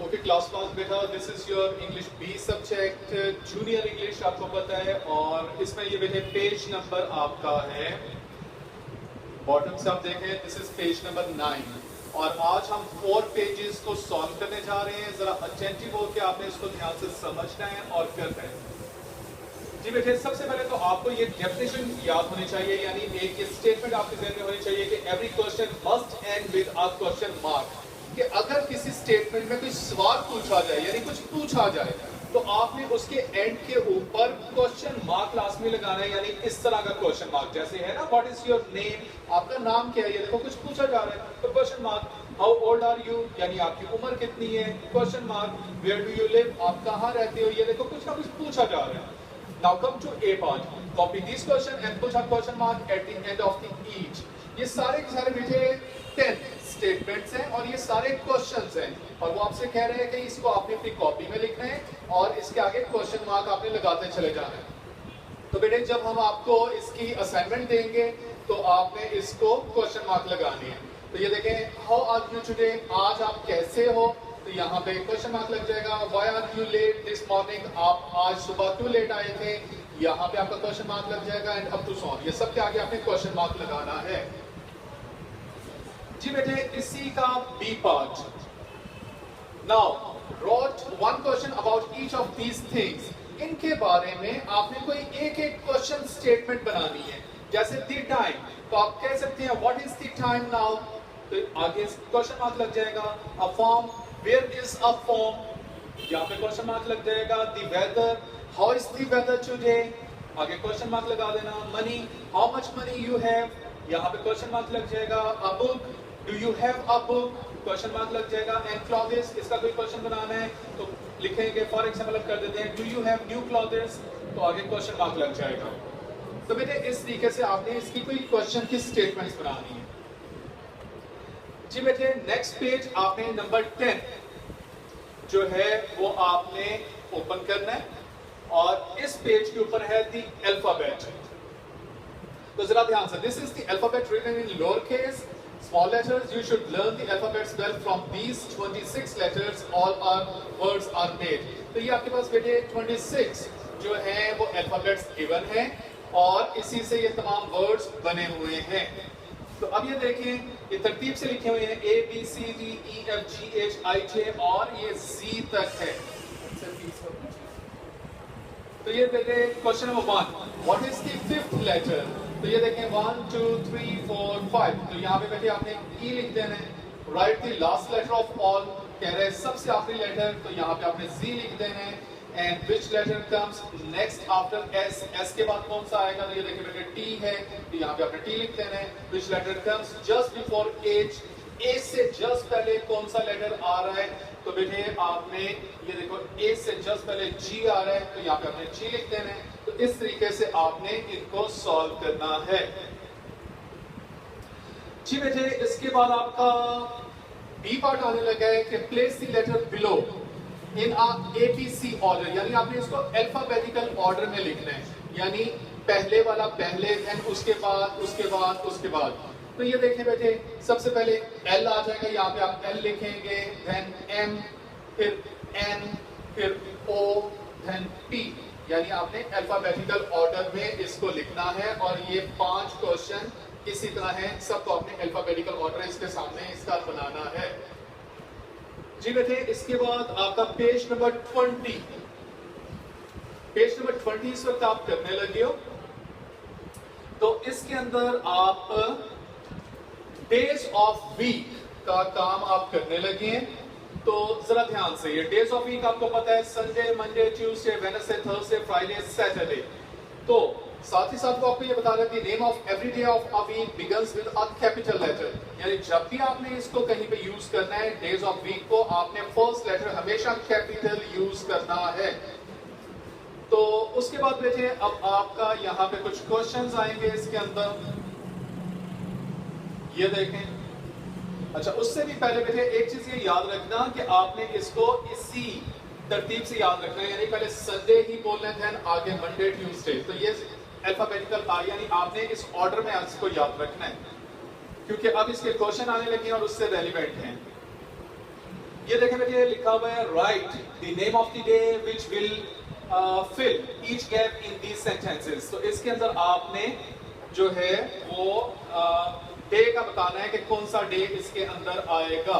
Okay class pass बेटा, this is your English be subject junior English, आपको पता है। और इसमें ये बेटे पेज नंबर आपका है, बॉटम से आप देखें, दिस इज पेज नंबर 9। और आज हम 4 पेजेस को सॉल्व करने जा रहे हैं। जरा अटेंटिव हो के आपने इसको ध्यान से समझना है और करना है। जी बेटे, सबसे पहले तो आपको ये डेफिनेशन याद होनी चाहिए, यानी एक ये स्टेटमेंट आपके जहन में होनी चाहिए कि every question must and with a question mark. कि अगर किसी स्टेटमेंट में कोई सवाल पूछा जाए यानी कुछ पूछा जाए तो आपने उसके एंड के ऊपर क्वेश्चन मार्क लाजमी लगाना है, यानी इस तरह का क्वेश्चन मार्क। जैसे है ना, व्हाट इज योर नेम, आपका नाम क्या है, ये देखो कुछ पूछा जा रहा है तो question mark. How old are you, यानी आपकी उम्र कितनी है, question mark. Where do you live, आप कहाँ रहते हो, ये देखो कुछ ना कुछ पूछा जा रहा है। Now come to a part, copy this question and put a question mark at the end of the each. ये सारे के सारे बेटे 10 स्टेटमेंट्स हैं और ये सारे क्वेश्चंस हैं, और वो आपसे कह रहे हैं कि इसको आपने अपनी कॉपी में लिखना है और इसके आगे क्वेश्चन मार्क आपने लगाते चले जाना है। तो बेटे जब हम आपको इसकी असाइनमेंट देंगे तो आपने इसको क्वेश्चन मार्क लगानी है। तो ये देखें, हाउ आर यू टुडे, आज आप कैसे हो, तो यहाँ पे क्वेश्चन मार्क लग जाएगा। Why are you late this morning, आप आज सुबह क्यों लेट आए थे, यहाँ पे आपका क्वेश्चन मार्क लग जाएगा। And up to so on, ये सब के आगे आपने क्वेश्चन मार्क लगाना है। जी बेटे, इसी का B part, now wrote one question about each of these things। इनके बारे में आपने कोई एक एक क्वेश्चन स्टेटमेंट बनानी है। जैसे द टाइम, तो आप कह सकते हैं what is the time now, तो आगे क्वेश्चन मार्क लग जाएगा। A form, where is a form, यहाँ पे क्वेश्चन मार्क लग जाएगा। The weather, how is the weather today, आगे क्वेश्चन मार्क लगा देना। Money, how much money you have, यहाँ पे क्वेश्चन मार्क लग जाएगा। A book, do you have a book, question mark लग जाएगा। एंड क्लॉथेस, इसका कोई क्वेश्चन बनाना है तो लिखेंगे, फॉर एग्जांपल कर देते हैं do you have new clothes, तो आगे क्वेश्चन मार्क लग जाएगा। तो बेटे इस तरीके से आपने इसकी कोई क्वेश्चन की स्टेटमेंट्स बनानी है। जी बेटे, नेक्स्ट पेज आपने नंबर 10 जो है वो आपने ओपन करना है और इस पेज के ऊपर है द अल्फाबेट। तो जरा ध्यान से, this is the alphabet written in lower case, small letters। You should learn the alphabets well। From these 26 letters all our words are made। तो ये आपके पास बेटे 26 जो है वो alphabets given है और इसी से ये तमाम words बने हुए हैं। तो अब ये देखें, ये तरतीब से लिखे हुए हैं A B C D E F G H I J और ये Z तक है। तो ये बेटे question number 1, what is the fifth letter, तो ये देखें 1 2 3 4 5। तो यहाँ पे बेटे आपने ई लिख देना है। Write the last letter of all, कह रहे हैं सबसे आखिरी लेटर, तो यहाँ पे आपने जी लिख देना है। And which letter comes next after S, S के बाद कौन सा आएगा, तो ये देखिए बेटे टी है, तो यहाँ पे आपने टी लिख देना है। Which letter comes just before H, A से जस्ट पहले कौन सा लेटर आ रहा है, तो बेटे आपने ये देखो ए से जस्ट पहले जी आ रहा है, तो यहाँ पे आपने जी लिख देना है। तो इस तरीके से आपने इनको सॉल्व करना है। जी बेटे, इसके बाद आपका बी पार्ट आने लगा है कि place the letter below in a ABC order, यानी आपने इसको अल्फाबेटिकल ऑर्डर में लिखना है, यानी पहले वाला पहले, देन उसके बाद उसके बाद उसके बाद। तो ये देखें बेटे, सबसे पहले एल आ जाएगा, यहाँ पे आप एल लिखेंगे, देन एम, फिर एन, फिर ओ, देन पी, यानी आपने अल्फाबेटिकल ऑर्डर में इसको लिखना है। और ये 5 क्वेश्चन इसी तरह हैं, सबको आपने अल्फाबेटिकल ऑर्डर इसके सामने इसका बनाना है। जी बेटे, इसके बाद आपका पेज नंबर 20, पेज नंबर 20 इस वक्त आप करने लगे हो। तो इसके अंदर आप डेज ऑफ वीक का काम आप करने लगे हैं। तो जरा ध्यान से, ये डेज ऑफ वीक आपको पता है, Sunday, Monday, Tuesday, Wednesday, Thursday, Friday, Saturday. तो साथ ही साथ वो आपको ये बता रहा है कि name of every day of a week begins with a capital letter, यानी जब भी आपने इसको कहीं पे यूज करना है डेज ऑफ वीक को, आपने फर्स्ट लेटर हमेशा कैपिटल यूज करना है। तो उसके बाद बेटे अब आपका यहाँ पे कुछ क्वेश्चंस आएंगे इसके अंदर, ये देखें। अच्छा, उससे भी पहले बेटे एक चीज ये याद रखना कि आपने इसको इसी तरतीब से याद रखना है, यानी पहले संडे ही बोलना है, आगे मंडे, ट्यूसडे। तो ये अल्फाबेटिकल यानी आपने इस ऑर्डर में इसको याद रखना है, क्योंकि अब इसके क्वेश्चन आने लगे और उससे रेलिवेंट हैं। ये देखें बेटे लिखा हुआ है write the name of the day which will fill each gap in these sentences. तो इसके अंदर आपने जो है वो डे का बताना है कि कौन सा डे इसके अंदर आएगा।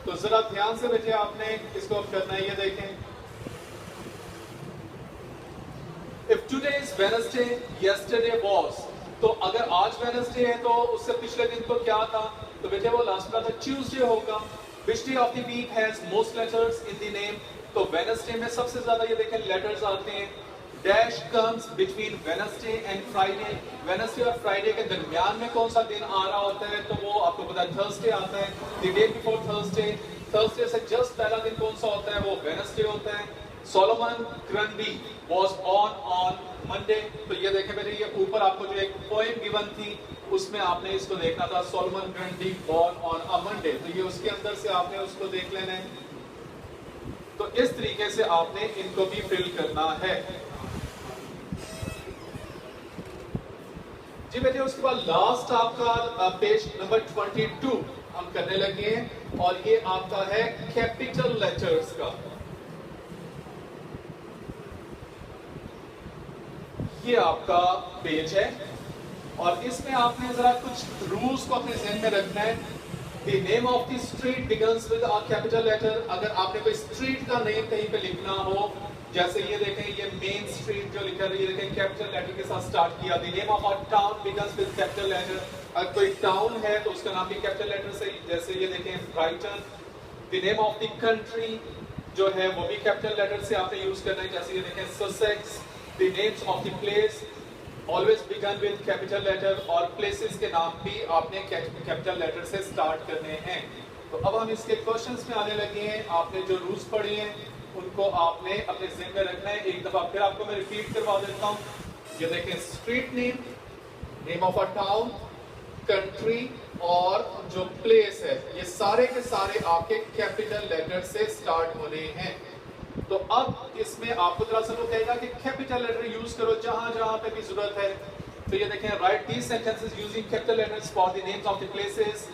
तो जरा ध्यान से बेटे आपने इसको करना है। ये देखें If today is Wednesday, yesterday was, तो अगर आज वेडनेसडे है तो उससे पिछले दिन तो क्या था, तो बेटे वो लास्ट का था ट्यूसडे होगा। Which day of the week has most letters in the name? तो वेडनेसडे में सबसे ज्यादा ये देखें लेटर्स आते हैं। Dash comes between Wednesday and Friday. Wednesday और फ्राइडे के दरमियान में कौन सा दिन आ रहा होता है, तो वो आपको पता है थर्सडे आता है। The day before Thursday, Thursday से जस्ट पहला दिन कौन सा होता है, वो वेडनेसडे होता है। Solomon Grundy was born on Monday। तो ये देखें मेरे ये ऊपर आपको जो एक पोएम गिवन थी उसमें आपने इसको देखना था, Solomon Grundy born on a Monday। तो ये उसके अंदर से आपने उसको देख लेना है। तो इस तरीके से आपने इनको भी फिल करना है जी बेटे। उसके बाद लास्ट आपका पेज नंबर 22 हम करने लगे हैं और ये आपका है कैपिटल लेटर्स का। ये आपका पेज है और इसमें आपने जरा कुछ रूल्स को अपने ज़हन में रखना है। The name of the street begins with a capital letter। अगर आपने कोई स्ट्रीट का नेम कहीं पे लिखना हो, जैसे ये देखें ये मेन स्ट्रीट जो लिखा है ये देखें कैपिटल लेटर के साथ स्टार्ट किया। The name of a town begins with capital letter। अगर कोई टाउन है तो उसका नाम भी कैपिटल लेटर से, जैसे ये देखें Brighton. The name of the country जो है वो भी कैपिटल लेटर से आपने यूज करना है, जैसे ये देखें Sussex. The names of the place always begin with capital letter और places के नाम भी आपने capital letter से start करने हैं। तो अब हम इसके क्वेश्चंस में आने लगे हैं। आपने जो रूल्स पढ़े हैं उनको आपने अपने ज़हन में रखना है। एक दफा फिर आपको मैं रिपीट करवा देता हूँ। ये देखें street name, name of a town, country और जो प्लेस है ये सारे के सारे आपके कैपिटल लेटर से स्टार्ट होने हैं। तो अब इसमें आपको थोड़ा सा वो कहेगा कि कैपिटल लेटर यूज करो जहां जहां पे भी जरूरत है। तो ये देखें right these sentences using capital letters for the names of the places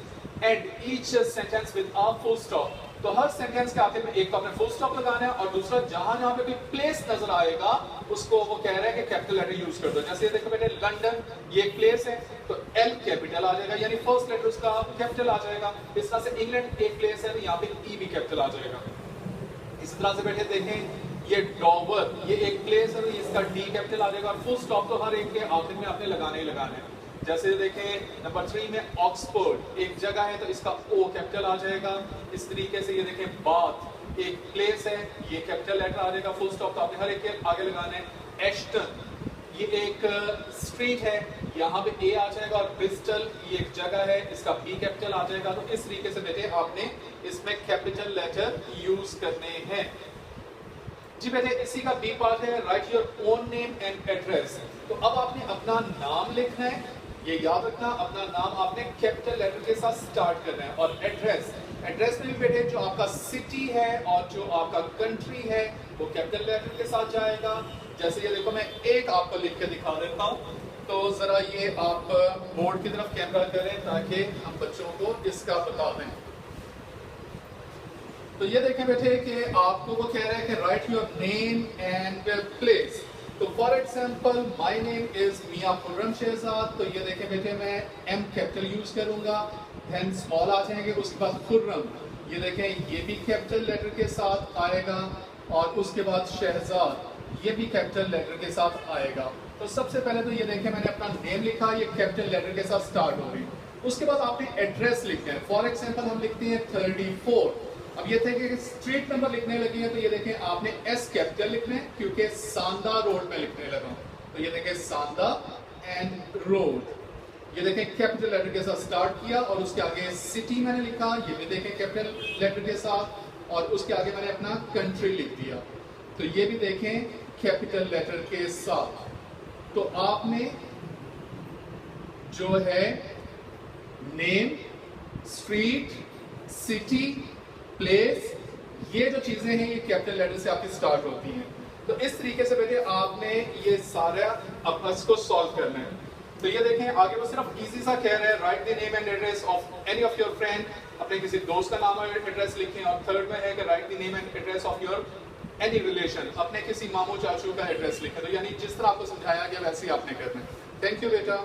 and each sentence with a full stop. तो हर सेंटेंस के आखिर में एक तो आपने फुल स्टॉप लगाना है और दूसरा जहां जहां पे भी प्लेस नजर आएगा उसको वो कह रहा है कि कैपिटल लेटर यूज कर दो। जैसे ये देखो बेटे लंदन ये एक प्लेस है तो एल कैपिटल आ जाएगा, यानी फर्स्ट लेटर उसका कैपिटल आ जाएगा। इस तरह से इंग्लैंड एक प्लेस है तो यहाँ पे ई भी कैपिटल आ जाएगा। इस तरह से बैठे देखें ये डॉवर ये एक प्लेस है तो इसका डी कैपिटल आ जाएगा। फुल स्टॉप तो हर एक के आखिर में आपने लगाने ही लगाने हैं। जैसे देखें नंबर 3 में ऑक्सफोर्ड एक जगह है तो इसका ओ कैपिटल आ जाएगा। इस तरीके से ये देखें बाथ एक प्लेस है ये कैपिटल लेटर आ जाएगा। फुल स्टॉप तो आपने हर एक के आगे लगाने हैं। एस्टन ये एक स्ट्रीट है यहाँ पे ए आ जाएगा और ब्रिस्टल ये एक जगह है इसका बी कैपिटल आ जाएगा। तो इस तरीके से बेटे आपने इसमें कैपिटल लेटर यूज करने हैं जी बेटे। इसी का बी पार्ट है right your own name and address. तो अब आपने अपना नाम लिखना है, ये याद रखना अपना नाम आपने कैपिटल लेटर के साथ स्टार्ट करना है। और एड्रेस एड्रेस में भी बेटे जो आपका सिटी है और जो आपका कंट्री है वो कैपिटल लेटर के साथ जाएगा। जैसे ये देखो मैं एक आपको लिख के दिखा देता हूँ। तो जरा ये आप बोर्ड की तरफ कैमरा करें ताकि हम बच्चों को इसका बता दें। तो ये देखें बेटे कि आपको वो कह रहा है कि write your name and place. तो for example my name is Miya Khurram Shahzad. तो ये देखें बेटे मैं एम कैपिटल यूज करूंगा, देन स्मॉल आ जाएंगे, उसके बाद खुर्रम ये देखें ये भी कैपिटल लेटर के साथ आएगा और उसके बाद शहजाद ये भी कैपिटल लेटर के साथ आएगा। तो सबसे पहले तो ये देखें मैंने अपना नेम लिखा, ये कैपिटल लेटर के साथ स्टार्ट हो रही है। उसके बाद आपने एड्रेस लिखना है। फॉर एग्जांपल हम लिखते हैं 34। अब ये थे कि स्ट्रीट नंबर लिखने लगे हैं तो ये देखें आपने एस कैपिटल लिखना है क्योंकि सांदा रोड में लिखने लगा। तो ये देखें सांदा एंड रोड ये देखें कैपिटल लेटर के साथ स्टार्ट किया और उसके आगे सिटी मैंने लिखा, ये भी देखें कैपिटल लेटर के साथ और उसके आगे मैंने अपना कंट्री लिख दिया। तो ये भी देखें कैपिटल लेटर के साथ। तो आपने जो है नेम, स्ट्रीट, सिटी, प्लेस ये जो चीजें हैं ये कैपिटल लेटर से आपकी स्टार्ट होती हैं। तो इस तरीके से बेटे आपने ये सारा अपना इसको सॉल्व करना है। तो ये देखें आगे वो सिर्फ इजी सा कह रहा है write the name and address of any of your friend अपने किसी दोस्त का नाम और एड्रेस लिखें, और थर्ड में है कि right the name and address of your any relation, अपने किसी मामू चाचू का एड्रेस लिखें। तो यानी जिस तरह आपको समझाया गया वैसे ही आपने करना है। थैंक यू बेटा।